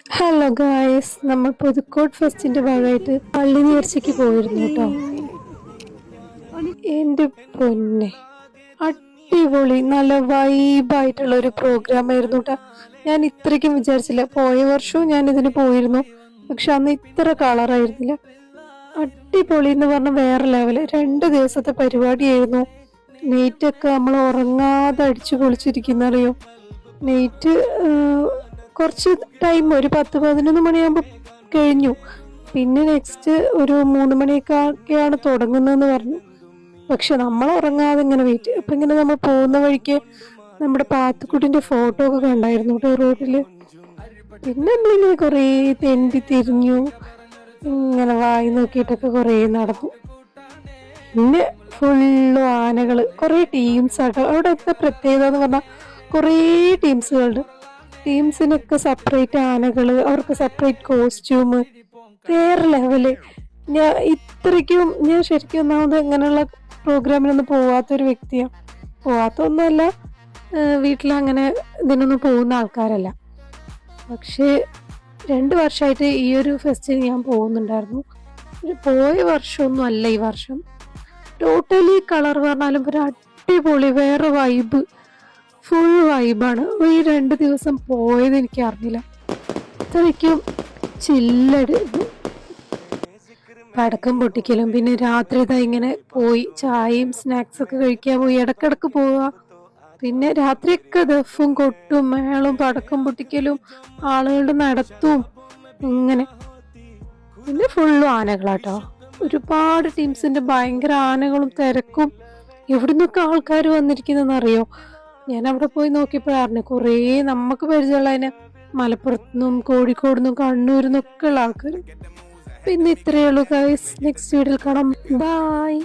Hello guys, നമ്മൾ പുതുക്കോട് ഫെസ്റ്റിന്റെ ഭാഗമായിട്ട് പള്ളി നേർച്ചയ്ക്ക് പോയിരുന്നു കേട്ടോ. എന്റെ പൊന്നെ, അടിപൊളി നല്ല വൈബായിട്ടുള്ള ഒരു പ്രോഗ്രാം ആയിരുന്നു കേട്ടോ. ഞാൻ ഇത്രയ്ക്കും വിചാരിച്ചില്ല. പോയ വർഷവും ഞാൻ ഇതിന് പോയിരുന്നു, പക്ഷെ അന്ന് ഇത്ര കളറായിരുന്നില്ല. അടിപൊളി എന്ന് പറഞ്ഞ വേറെ ലെവല്. 2 ദിവസത്തെ പരിപാടിയായിരുന്നു. നെയ്റ്റൊക്കെ നമ്മൾ ഉറങ്ങാതെ അടിച്ചു പൊളിച്ചിരിക്കുന്നറിയോ. നെയ്റ്റ് കുറച്ച് ടൈം ഒരു 10-11 മണിയാകുമ്പോൾ കഴിഞ്ഞു. പിന്നെ നെക്സ്റ്റ് ഒരു 3 മണിയൊക്കെയാണ് തുടങ്ങുന്നതെന്ന് പറഞ്ഞു. പക്ഷെ നമ്മൾ ഉറങ്ങാതെ ഇങ്ങനെ വെയിറ്റ്. അപ്പൊ ഇങ്ങനെ നമ്മൾ പോകുന്ന വഴിക്ക് നമ്മുടെ പാത്തുക്കുട്ടിന്റെ ഫോട്ടോ ഒക്കെ കണ്ടായിരുന്നു കേട്ടോ റോഡില്. പിന്നെ നമ്മളിങ്ങനെ കുറേ തെണ്ടി തിരിഞ്ഞു, ഇങ്ങനെ വായി നോക്കിയിട്ടൊക്കെ കുറേ നടന്നു. പിന്നെ ഫുള്ള് ആനകള്, കുറേ ടീംസ് ആട്ടോ. അവിടെയൊക്കെ പ്രത്യേകത എന്ന് പറഞ്ഞാൽ കുറേ ടീംസുകളുണ്ട്. ടീംസിനൊക്കെ സെപ്പറേറ്റ് ആനകള്, അവർക്ക് സെപ്പറേറ്റ് കോസ്റ്റ്യൂം, വേറെ ലെവല്. ഞാൻ ശരിക്കും ഒന്നാമത് ഇങ്ങനെയുള്ള പ്രോഗ്രാമിനൊന്നും പോവാത്തൊരു വ്യക്തിയാണ്. പോവാത്തൊന്നുമല്ല, വീട്ടിലങ്ങനെ ഇതിനൊന്നും പോകുന്ന ആൾക്കാരല്ല. പക്ഷേ 2 വർഷമായിട്ട് ഈ ഒരു ഫെസ്റ്റിന് ഞാൻ പോകുന്നുണ്ടായിരുന്നു. പോയ വർഷമൊന്നും അല്ല ഈ വർഷം. ടോട്ടലി കളർ പറഞ്ഞാലും ഒരു അടിപൊളി വേറെ വൈബ്, ഫുൾ വൈബാണ്. ഈ 2 ദിവസം പോയത് എനിക്ക് അറിഞ്ഞില്ല. അത്രയ്ക്കും ചില്ലട് പടക്കം പൊട്ടിക്കലും, പിന്നെ രാത്രി ഇതാ ഇങ്ങനെ പോയി ചായയും സ്നാക്സൊക്കെ കഴിക്കാൻ പോയി, ഇടക്കിടക്ക് പോവുക. പിന്നെ രാത്രിയൊക്കെ ദഫും കൊട്ടും മേളും പടക്കം പൊട്ടിക്കലും ആളുകളുടെ നടത്തും ഇങ്ങനെ. പിന്നെ ഫുള്ളും ആനകളാട്ടോ. ഒരുപാട് ടീംസിന്റെ ഭയങ്കര ആനകളും തിരക്കും. എവിടുന്നൊക്കെ ആൾക്കാർ വന്നിരിക്കുന്നറിയോ. ഞാൻ അവിടെ പോയി നോക്കിയപ്പോഴായിരുന്നു കുറേ നമുക്ക് പരിചയമുള്ളതിന് മലപ്പുറത്തുനിന്നും കോഴിക്കോടുനിന്നും കണ്ണൂരിൽ നിന്നൊക്കെ ഉള്ള ആൾക്കാർ. പിന്നെ ഇത്രയേ ഉള്ളൂ ഗൈസ്. നെക്സ്റ്റ് വീഡിയോയിൽ കാണാം. ബൈ.